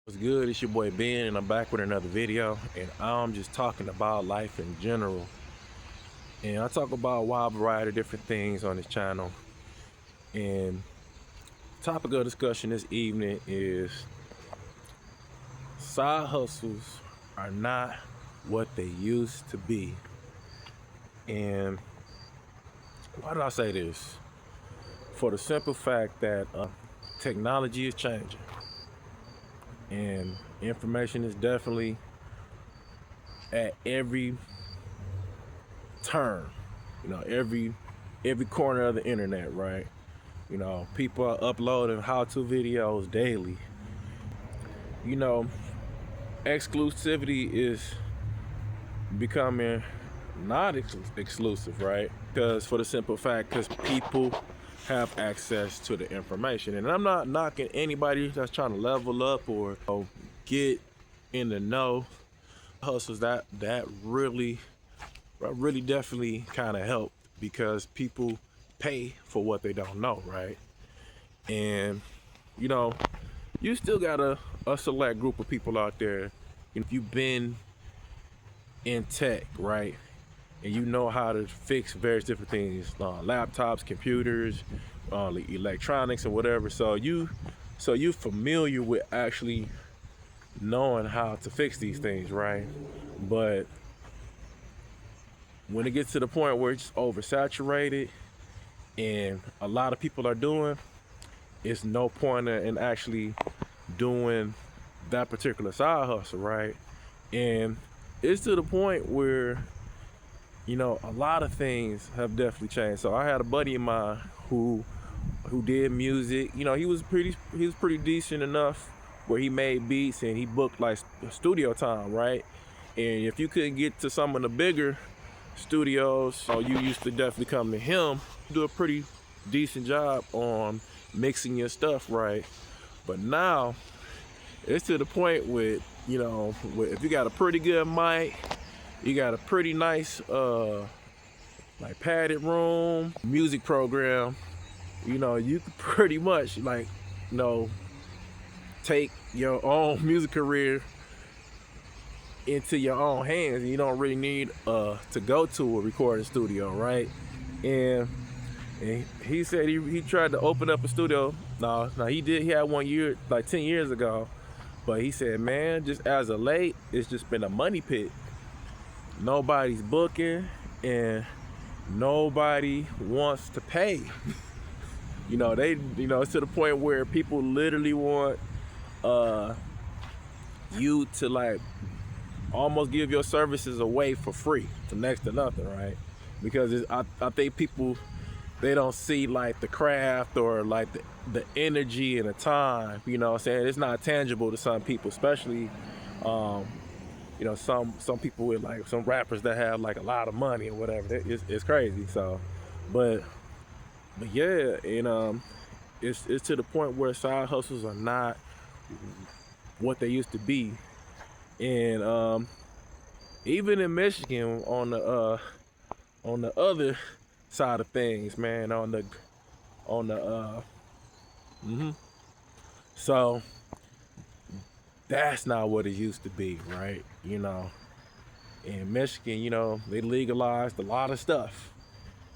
What's good? It's your boy Ben, and I'm back with another video. And I'm just talking about life in general. And I talk about a wide variety of different things on this channel. And the topic of discussion this evening is side hustles are not what they used to be. And why did I say this? For the simple fact that technology is changing. And information is definitely at every turn, every corner of the internet, right? People are uploading how-to videos daily. You know, exclusivity is becoming not exclusive, right? Because for the simple fact, because people have access to the information. And I'm not knocking anybody that's trying to level up or get in the know. Hustles that really definitely kind of help because people pay for what they don't know, right? And you still got a select group of people out there. If you've been in tech, right, and you know how to fix various different things, laptops, computers, electronics, and whatever. So you familiar with actually knowing how to fix these things, right? But when it gets to the point where it's oversaturated and a lot of people are doing, it's no point in actually doing that particular side hustle, right? And it's to the point where a lot of things have definitely changed. So I had a buddy of mine who did music. He was pretty decent enough where he made beats and he booked like studio time, right? And if you couldn't get to some of the bigger studios, so you used to definitely come to him. Do a pretty decent job on mixing your stuff, right? But now it's to the point with if you got a pretty good mic, you got a pretty nice like padded room, music program, you can pretty much take your own music career into your own hands. You don't really need to go to a recording studio, right? And he said he tried to open up a studio. No, he had 1 year, like 10 years ago. But he said, man, just as of late, it's just been a money pit. Nobody's booking and nobody wants to pay. It's to the point where people literally want you to like almost give your services away for free, for next to nothing, right? Because I think people, they don't see like the craft or like the energy and the time. You know what I'm saying? It's not tangible to some people, especially some people with like some rappers that have like a lot of money or whatever. It's crazy. So but yeah, and it's to the point where side hustles are not what they used to be. And even in Michigan, on the other side of things, man, so that's not what it used to be, right? In Michigan, they legalized a lot of stuff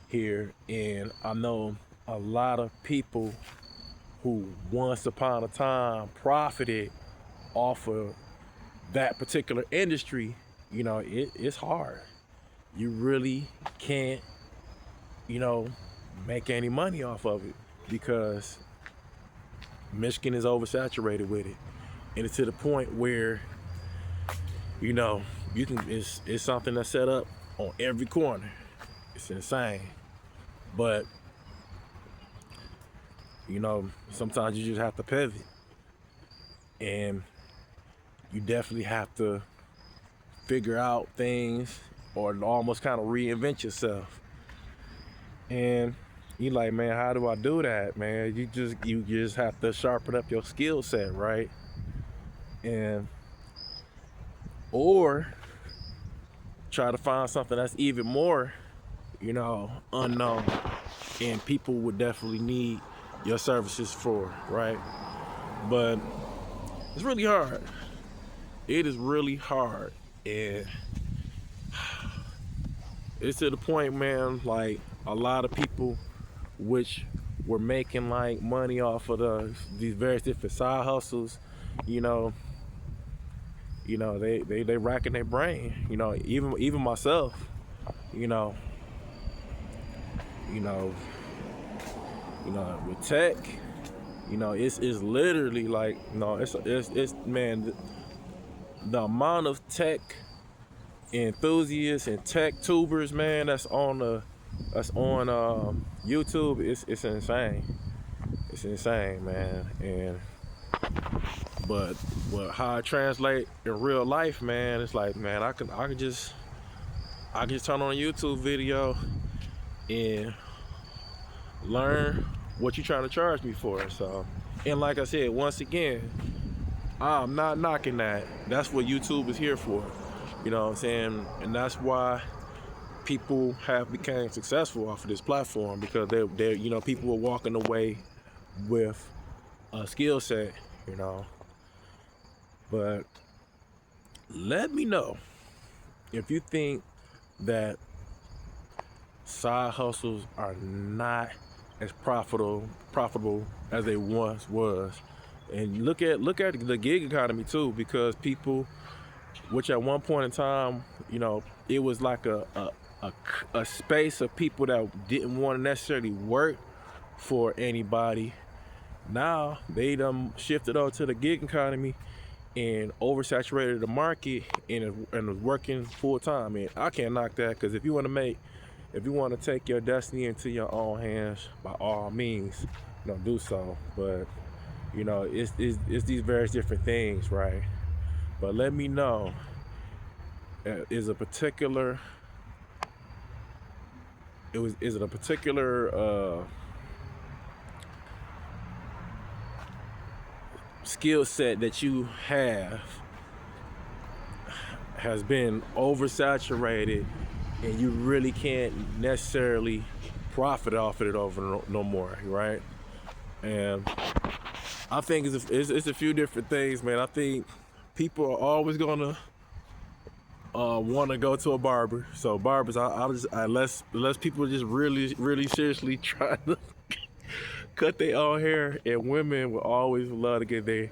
here, and I know a lot of people who once upon a time profited off of that particular industry. It's hard. You really can't make any money off of it because Michigan is oversaturated with it, and it's to the point where it's something that's set up on every corner. It's insane. But sometimes you just have to pivot, and you definitely have to figure out things or almost kind of reinvent yourself. And you like, man, how do I do that, man? You just have to sharpen up your skill set, right? And or try to find something that's even more unknown and people would definitely need your services for, right? But It's really hard. It is really hard. And it's to the point, man, like a lot of people which were making like money off of these various different side hustles, you know, they racking their brain. Even myself, you know, you know, with tech, it's literally like, it's man, the amount of tech enthusiasts and tech tubers, man, that's on YouTube. It's insane. It's insane, man. And but how I translate in real life, man, it's like, man, I can just turn on a YouTube video and learn what you're trying to charge me for. So, and like I said, once again, I'm not knocking that. That's what YouTube is here for. You know what I'm saying? And that's why people have become successful off of this platform, because they're people are walking away with a skill set, But let me know if you think that side hustles are not as profitable as they once was. And look at the gig economy too, because people, which at one point in time, it was like a space of people that didn't want to necessarily work for anybody. Now they done shifted over to the gig economy and oversaturated the market and is working full time. And I can't knock that, because if you want to take your destiny into your own hands, by all means, do so. But it's these various different things, right? But let me know, is it a particular skill set that you has been oversaturated and you really can't necessarily profit off of it over no more, right? And I think it's a few different things, man. I think people are always gonna want to go to a barber. So barbers, unless people just really seriously try to cut their own hair, and women will always love to get their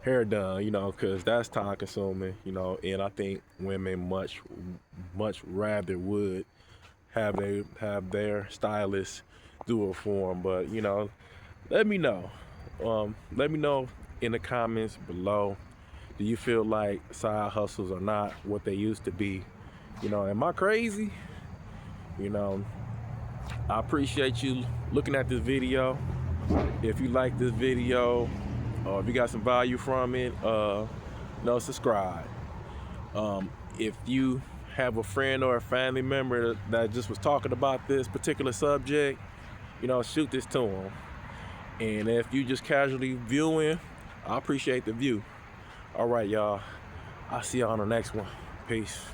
hair done, because that's time consuming, and I think women much rather would have their stylist do it for them. But let me know. Let me know in the comments below. Do you feel like side hustles are not what they used to be? Am I crazy? I appreciate you looking at this video. If you like this video, or if you got some value from it, subscribe. If you have a friend or a family member that just was talking about this particular subject, shoot this to them. And if you just casually viewing, I appreciate the view. All right, y'all. I'll see y'all on the next one. Peace.